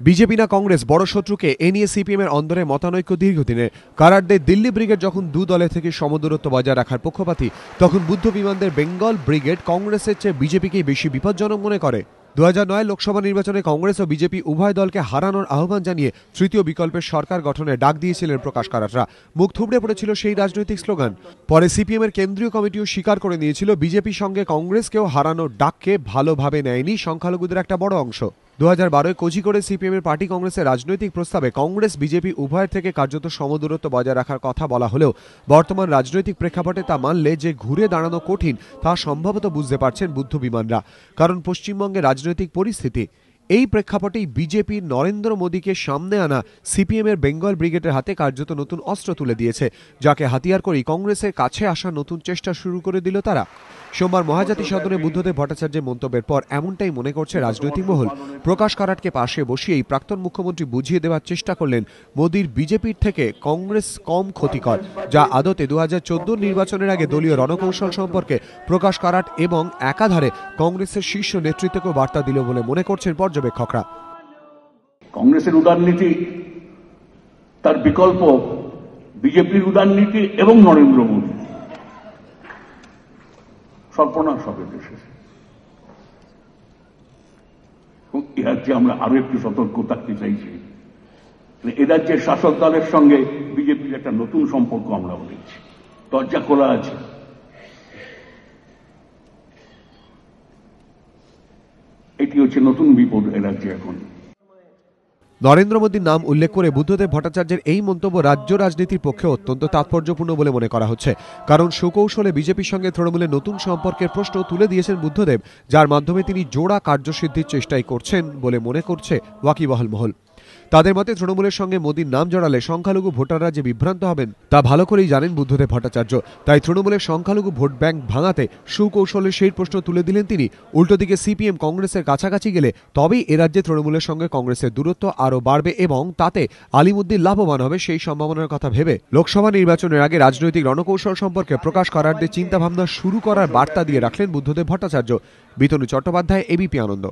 BJP না কংগ্রেস বড় শত্রুকে এ নিয়ে সিপিএমের অন্দরে মতানৈক্য দীর্ঘদিনের। কারারদের দিল্লি ব্রিগেড যখন দু দলে থেকে সমদূরত্ব বজায় রাখার পক্ষপাতী, তখন বুদ্ধ বিমানদের বেঙ্গল ব্রিগেড কংগ্রেসের চেয়ে বিজেপিকেই বেশি বিপজ্জনক মনে করে। 2009 লোকসভা নির্বাচনে কংগ্রেস ও বিজেপি উভয় দলকে হারানোর আহ্বান জানিয়ে তৃতীয় বিকল্পের সরকার গঠনের ডাক দিয়েছিলেন প্রকাশ কারাটরা। মুখ থুবড়ে পড়েছিল সেই রাজনৈতিক স্লোগান। পরে সিপিএমের কেন্দ্রীয় কমিটিও স্বীকার করে নিয়েছিল বিজেপির সঙ্গে কংগ্রেসকেও হারানোর ডাককে ভালোভাবে নেয়নি সংখ্যালঘুদের একটা বড় অংশ। 2012 কোঝিকোড়ে সিপিএমের পার্টি কংগ্রেসের রাজনৈতিক প্রস্তাবে কংগ্রেস বিজেপি উভয়ের থেকে কার্যত সমদূরত্ব বজায় রাখার কথা বলা হলেও বর্তমান রাজনৈতিক প্রেক্ষাপটে তা মানলে যে ঘুরে দাঁড়ানো কঠিন তা সম্ভবত বুঝতে পারছেন বুদ্ধ বিমানরা। কারণ পশ্চিমবঙ্গের রাজনৈতিক পরিস্থিতি, এই প্রেক্ষাপটেই বিজেপি নরেন্দ্র মোদীকে সামনে আনা সিপিএমের বেঙ্গল ব্রিগেডের হাতে কার্যত নতুন অস্ত্র তুলে দিয়েছে, যাকে হাতিয়ার করেই কংগ্রেসের কাছে আসা নতুন চেষ্টা শুরু করে দিল তারা। সোমবার মহাজাতি সদনে বুদ্ধদেব ভট্টাচার্যের মন্তব্যের পর এমনটাই মনে করছে রাজনৈতিক মহল। প্রকাশ কারাটকে পাশে বসিয়েই প্রাক্তন মুখ্যমন্ত্রী বুঝিয়ে দেওয়ার চেষ্টা করলেন মোদীর বিজেপির থেকে কংগ্রেস কম ক্ষতিকর, যা আদতে 2014 নির্বাচনের আগে দলীয় রণকৌশল সম্পর্কে প্রকাশ কারাট এবং একাধারে কংগ্রেসের শীর্ষ নেতৃত্বকেও বার্তা দিল বলে মনে করছেন পর্যবেক্ষকরা। কংগ্রেসের উদারনীতি, তার বিকল্প বিজেপির উদারনীতি এবং নরেন্দ্র মোদী সর্বনাশ হবে দেশে। এ রাজ্যে আমরা আরো একটু সতর্ক থাকতে চাইছি। এ রাজ্যের শাসক দলের সঙ্গে বিজেপির একটা নতুন সম্পর্ক আমরা বলেছি, দরজা খোলা আছে। এটি হচ্ছে নতুন বিপদ এ রাজ্যে এখন। নরেন্দ্র মোদীর নাম উল্লেখ করে বুদ্ধদেব ভট্টাচার্যের এই মন্তব্য রাজ্য রাজনীতির পক্ষে অত্যন্ত তাৎপর্যপূর্ণ বলে মনে করা হচ্ছে। কারণ সুকৌশলে বিজেপির সঙ্গে তৃণমূলের নতুন সম্পর্কের প্রশ্ন তুলে দিয়েছেন বুদ্ধদেব, যার মাধ্যমে তিনি জোড়া কার্যসিদ্ধির চেষ্টাই করছেন বলে মনে করছে ওয়াকিবহাল মহল। তাদের মতে তৃণমূলের সঙ্গে মোদীর নাম জড়ালে সংখ্যালঘু ভোটাররা যে বিভ্রান্ত হবেন তা ভালো করেই জানেন বুদ্ধদেব ভট্টাচার্য। তাই তৃণমূলের সংখ্যালঘু ভোট ব্যাংক ভাঙাতে সুকৌশলে সেই প্রশ্ন তুলে দিলেন তিনি। উল্টো দিকে সিপিএম কংগ্রেসের কাছাকাছি গেলে তবেই এ রাজ্যে তৃণমূলের সঙ্গে কংগ্রেসের দূরত্ব আরও বাড়বে এবং তাতে আলিমুদ্দিন লাভবান হবে সেই সম্ভাবনার কথা ভেবে লোকসভা নির্বাচনের আগে রাজনৈতিক রণকৌশল সম্পর্কে প্রকাশ কারাটদের চিন্তাভাবনা শুরু করার বার্তা দিয়ে রাখলেন বুদ্ধদেব ভট্টাচার্য। বিতনু চট্টোপাধ্যায়, এবিপি আনন্দ।